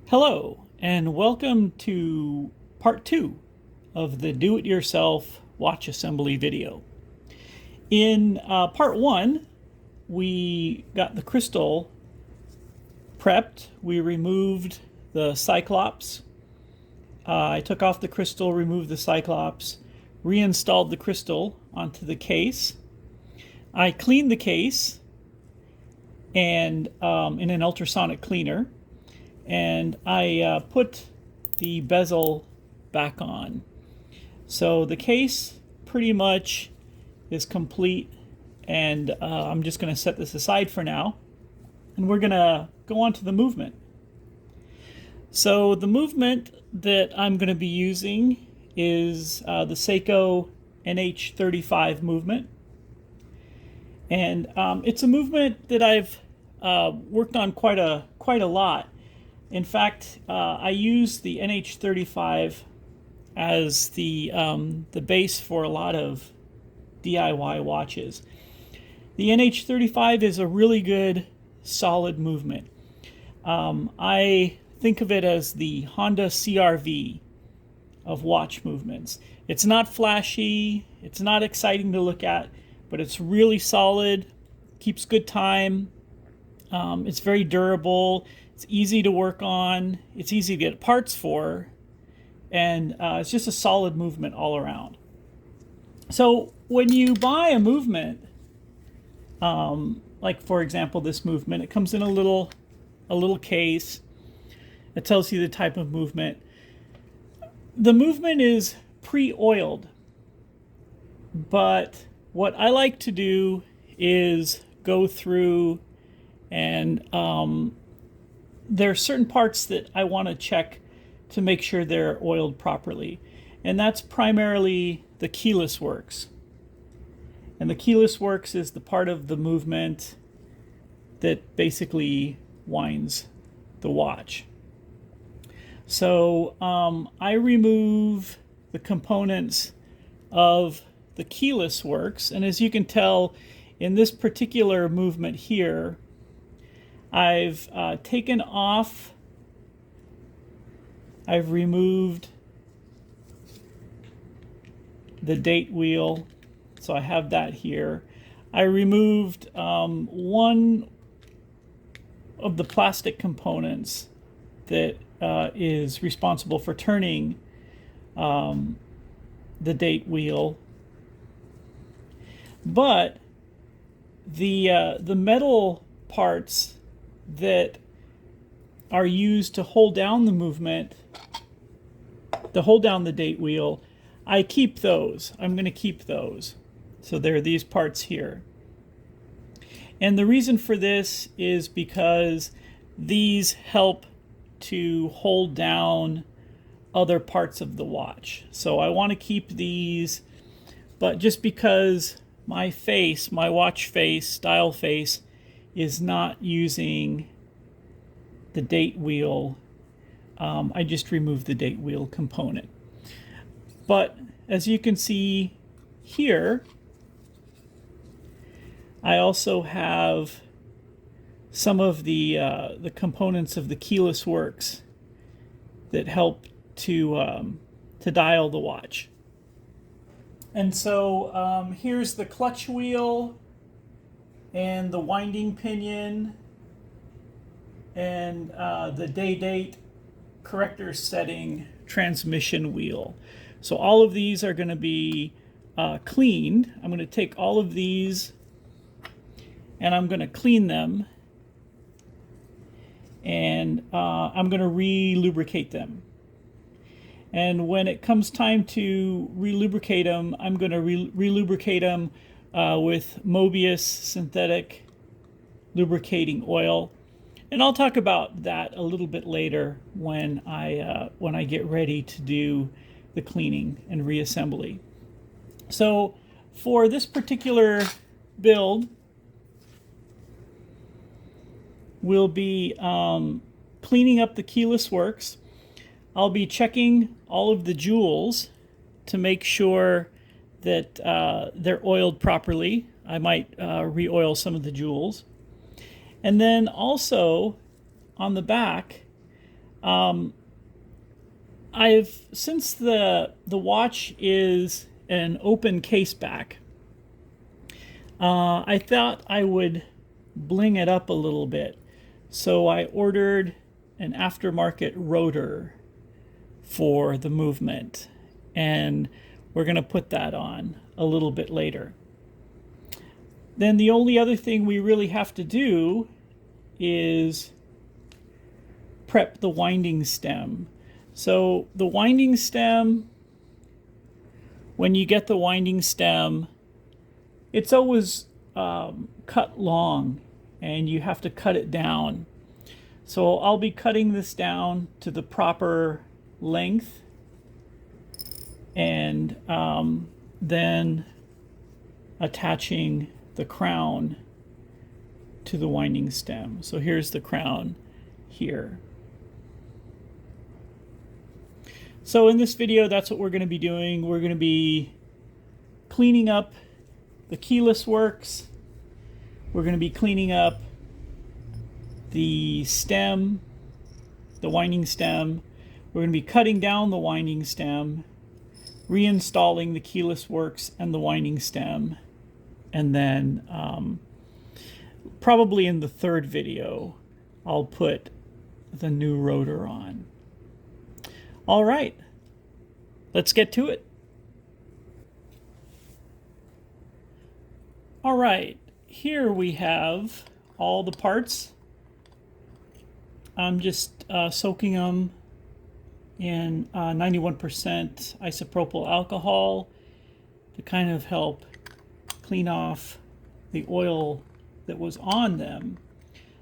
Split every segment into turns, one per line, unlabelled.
Hello, and welcome to part 2 of the do-it-yourself watch assembly video. In part 1, we got the crystal prepped. We removed the Cyclops. I took off the crystal, removed the Cyclops, reinstalled the crystal onto the case. I cleaned the case and in an ultrasonic cleaner, and I put the bezel back on. So the case pretty much is complete, and I'm just going to set this aside for now, and we're going to go on to the movement. So the movement that I'm going to be using is the Seiko NH35 movement, and it's a movement that I've worked on quite a lot. In fact, I use the NH35 as the base for a lot of DIY watches. The NH35 is a really good, solid movement. I think of it as the Honda CR-V of watch movements. It's not flashy, it's not exciting to look at, but it's really solid, keeps good time. It's very durable. It's easy to work on. It's easy to get parts for. And it's just a solid movement all around. So when you buy a movement, like for example this movement, it comes in a little case. It tells you the type of movement. The movement is pre-oiled. But what I like to do is go through and there are certain parts that I want to check to make sure they're oiled properly. And that's primarily the keyless works. And the keyless works is the part of the movement that basically winds the watch. So I remove the components of the keyless works. And as you can tell in this particular movement here, I've taken off, I've removed the date wheel, so I have that here. I removed one of the plastic components that is responsible for turning the date wheel. But the metal parts that are used to hold down the movement, to hold down the date wheel, I keep those. I'm going to keep those. So there are these parts here. And the reason for this is because these help to hold down other parts of the watch. So I want to keep these, but just because my face, my watch face, dial face, is not using the date wheel, I just removed the date wheel component. But as you can see here, I also have some of the components of the keyless works that help to dial the watch. And so here's the clutch wheel and the winding pinion and the date corrector setting transmission wheel. So all of these are going to be cleaned. I'm going to take all of these and I'm going to clean them, and I'm going to re-lubricate them. And when it comes time to re-lubricate them, I'm going to re-lubricate them with Mobius synthetic lubricating oil. And I'll talk about that a little bit later when I get ready to do the cleaning and reassembly. So for this particular build, we'll be cleaning up the keyless works. I'll be checking all of the jewels to make sure that they're oiled properly. I might re-oil some of the jewels. And then also on the back, Since the watch is an open case back, I thought I would bling it up a little bit. So I ordered an aftermarket rotor for the movement, and we're going to put that on a little bit later. Then the only other thing we really have to do is prep the winding stem. So the winding stem, when you get the winding stem, it's always cut long, and you have to cut it down. So I'll be cutting this down to the proper length, and then attaching the crown to the winding stem. So here's the crown here. So in this video, that's what we're going to be doing. We're going to be cleaning up the keyless works. We're going to be cleaning up the stem, the winding stem. We're going to be cutting down the winding stem, reinstalling the keyless works and the winding stem, and then probably in the third video, I'll put the new rotor on. All right, let's get to it. All right, here we have all the parts. I'm just soaking them in 91% isopropyl alcohol to kind of help clean off the oil that was on them.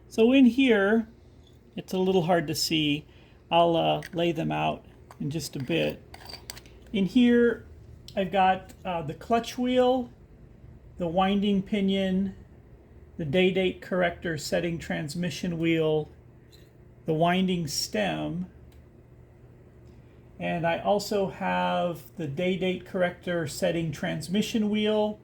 So in here, it's a little hard to see. I'll lay them out in just a bit. In here, I've got the clutch wheel, the winding pinion, the day-date corrector setting transmission wheel, the winding stem, and I also have the day-date corrector setting transmission wheel,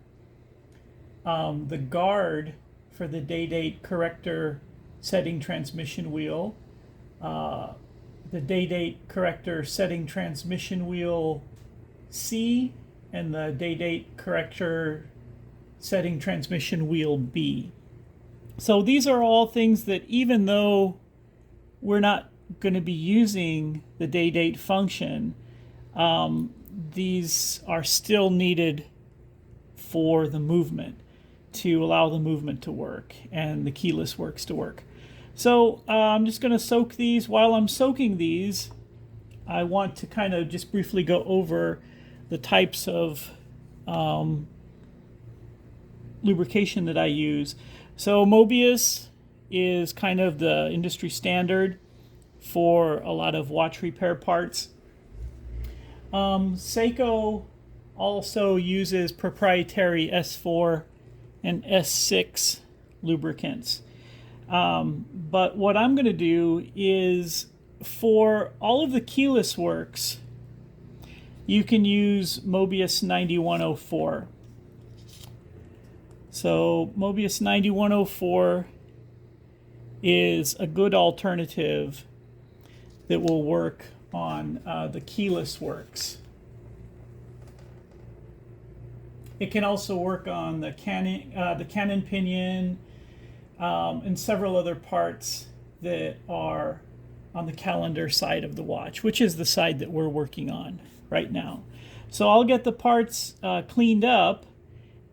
the guard for the day-date corrector setting transmission wheel, the day-date corrector setting transmission wheel C, and the day-date corrector setting transmission wheel B. So these are all things that, even though we're not going to be using the day-date function, these are still needed for the movement, to allow the movement to work and the keyless works to work. So I'm just going to soak these. While I'm soaking these, I want to kind of just briefly go over the types of lubrication that I use. So Mobius is kind of the industry standard for a lot of watch repair parts. Seiko also uses proprietary S4 and S6 lubricants. But what I'm going to do is, for all of the keyless works, you can use Mobius 9104. So Mobius 9104 is a good alternative that will work on the keyless works. It can also work on the cannon pinion and several other parts that are on the calendar side of the watch, which is the side that we're working on right now. So I'll get the parts cleaned up,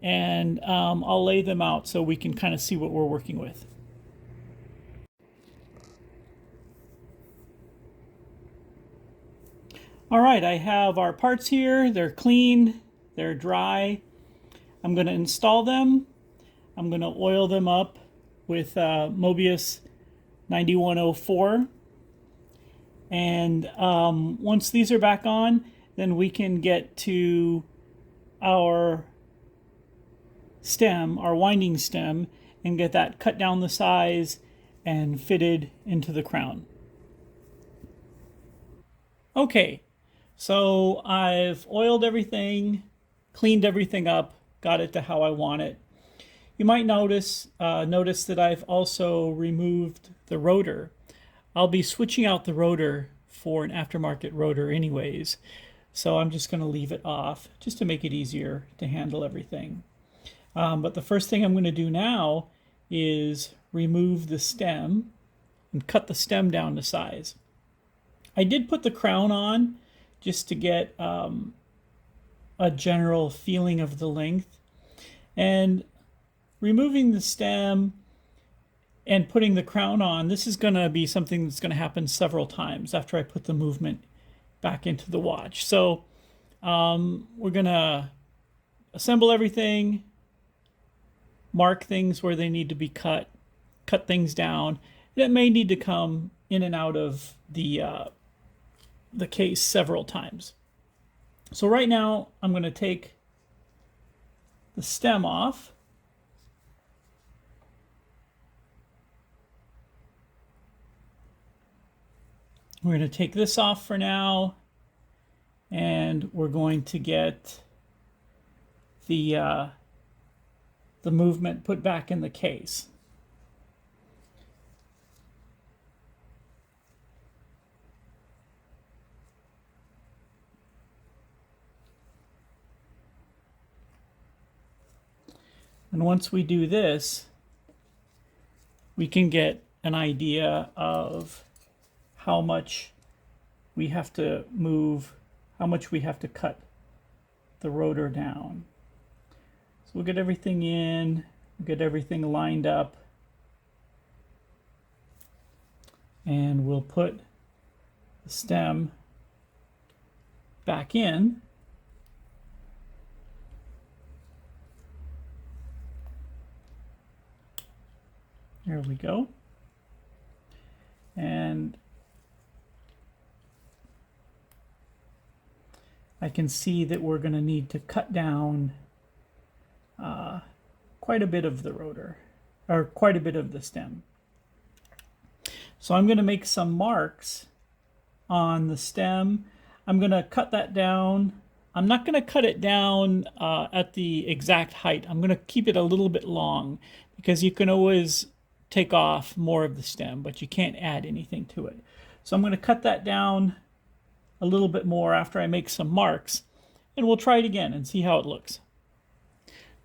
and I'll lay them out so we can kind of see what we're working with. All right, I have our parts here. They're clean, they're dry. I'm going to install them. I'm going to oil them up with Mobius 9104. And once these are back on, then we can get to our stem, our winding stem, and get that cut down the size and fitted into the crown. Okay, so I've oiled everything, cleaned everything up, got it to how I want it. You might notice that I've also removed the rotor. I'll be switching out the rotor for an aftermarket rotor anyways. So I'm just going to leave it off just to make it easier to handle everything. But the first thing I'm going to do now is remove the stem and cut the stem down to size. I did put the crown on just to get a general feeling of the length. And removing the stem and putting the crown on, this is going to be something that's going to happen several times after I put the movement back into the watch. So we're going to assemble everything, mark things where they need to be cut things down. That may need to come in and out of the case several times. So right now I'm going to take the stem off. We're going to take this off for now, and we're going to get the movement put back in the case. And once we do this, we can get an idea of how much we have to move, how much we have to cut the rotor down. So we'll get everything in, get everything lined up, and we'll put the stem back in. There we go. And I can see that we're going to need to cut down quite a bit of the rotor, or quite a bit of the stem. So I'm going to make some marks on the stem. I'm going to cut that down. I'm not going to cut it down at the exact height. I'm going to keep it a little bit long, because you can always take off more of the stem, but you can't add anything to it. So I'm going to cut that down a little bit more after I make some marks, and we'll try it again and see how it looks.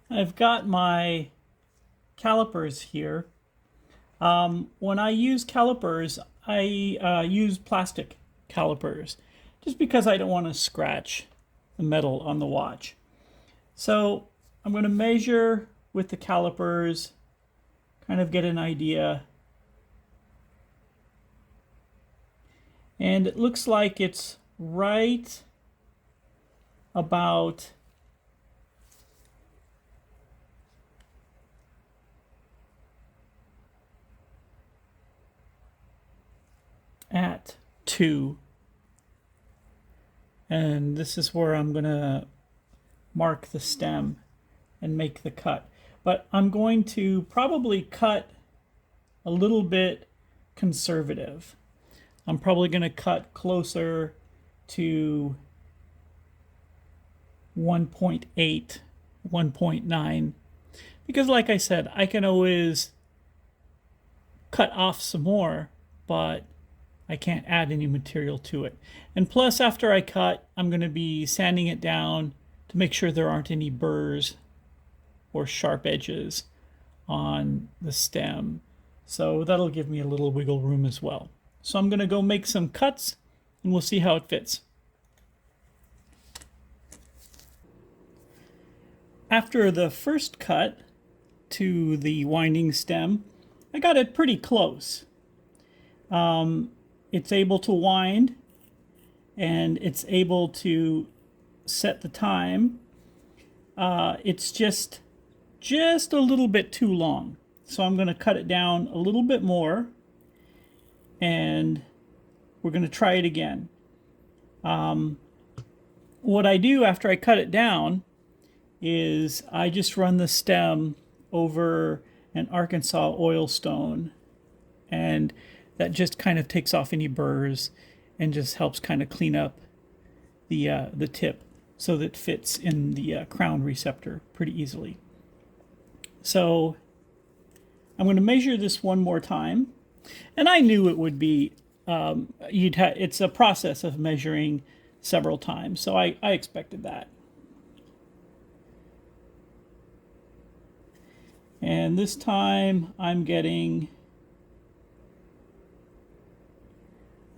I've got my calipers here. When I use calipers, I use plastic calipers just because I don't want to scratch the metal on the watch. So I'm going to measure with the calipers, kind of get an idea. And it looks like it's right about at 2. And this is where I'm going to mark the stem and make the cut. But I'm going to probably cut a little bit conservative. I'm probably going to cut closer to 1.8, 1.9. Because like I said, I can always cut off some more, but I can't add any material to it. And plus, after I cut, I'm going to be sanding it down to make sure there aren't any burrs or sharp edges on the stem. So that'll give me a little wiggle room as well. So I'm going to go make some cuts, and we'll see how it fits. After the first cut to the winding stem, I got it pretty close. It's able to wind, and it's able to set the time. It's just a little bit too long. So I'm going to cut it down a little bit more, and we're going to try it again. What I do after I cut it down is I just run the stem over an Arkansas oil stone, and that just kind of takes off any burrs and just helps kind of clean up the tip so that it fits in the crown receptor pretty easily. So I'm going to measure this one more time, and I knew it would be it's a process of measuring several times. So I expected that. And this time I'm getting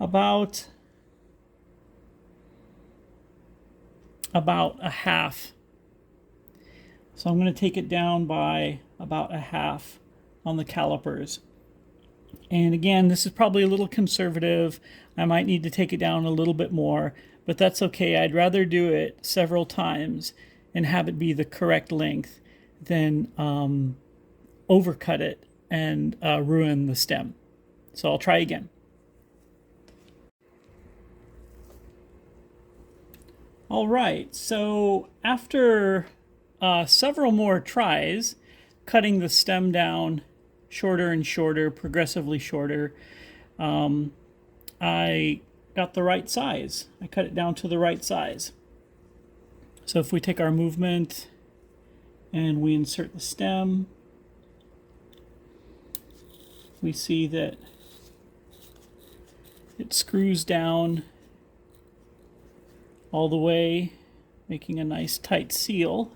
about a half. So I'm going to take it down by about a half on the calipers. And again, this is probably a little conservative. I might need to take it down a little bit more, but that's okay. I'd rather do it several times and have it be the correct length than overcut it and ruin the stem. So I'll try again. All right, so after several more tries, cutting the stem down shorter and shorter, progressively shorter, I got the right size. I cut it down to the right size. So if we take our movement and we insert the stem, we see that it screws down all the way, making a nice tight seal.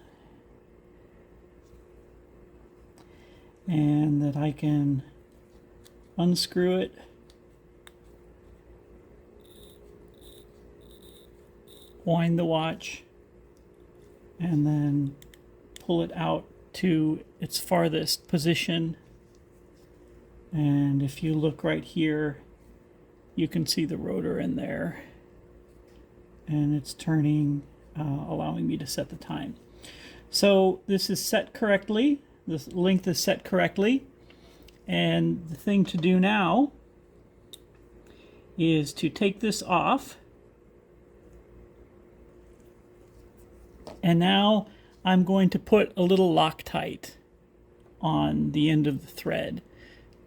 And that I can unscrew it, wind the watch, and then pull it out to its farthest position. And if you look right here, you can see the rotor in there, and it's turning, allowing me to set the time. So this is set correctly. The length is set correctly. And the thing to do now is to take this off. And now I'm going to put a little Loctite on the end of the thread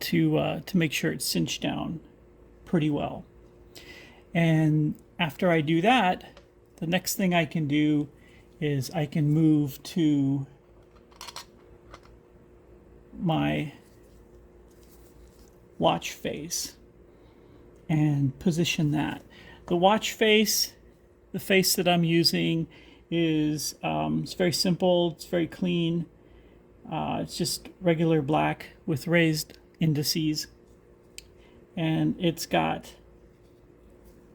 to make sure it's cinched down pretty well. And after I do that, the next thing I can do is I can move to my watch face and position that. The watch face, the face that I'm using is it's very simple, it's very clean. It's just regular black with raised indices, and it's got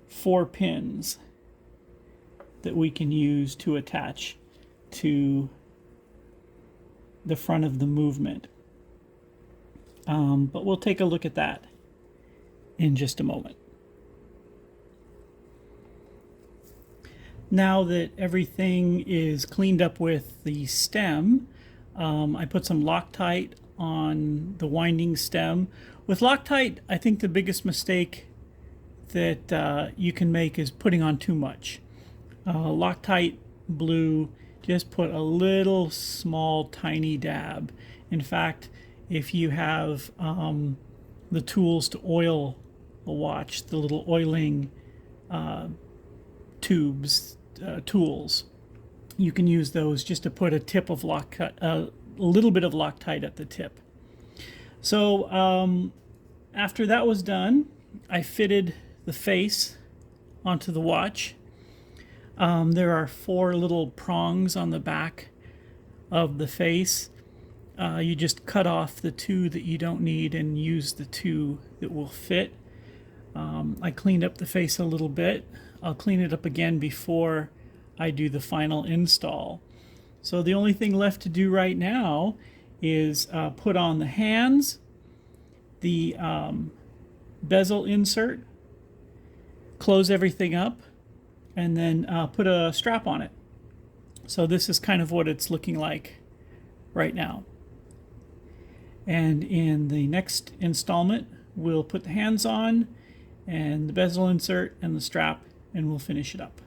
4 pins that we can use to attach to the front of the movement. But we'll take a look at that in just a moment. Now that everything is cleaned up with the stem, I put some Loctite on the winding stem. With Loctite, I think the biggest mistake that you can make is putting on too much. Loctite blue, just put a little small tiny dab. In fact, if you have the tools to oil a watch, the little oiling tubes, tools, you can use those just to put a tip of Loctite, a little bit of Loctite at the tip. So after that was done, I fitted the face onto the watch. There are 4 little prongs on the back of the face. You just cut off the 2 that you don't need and use the 2 that will fit. I cleaned up the face a little bit. I'll clean it up again before I do the final install. So the only thing left to do right now is put on the hands, the bezel insert, close everything up, and then put a strap on it. So this is kind of what it's looking like right now. And in the next installment, we'll put the hands on and the bezel insert and the strap, and we'll finish it up.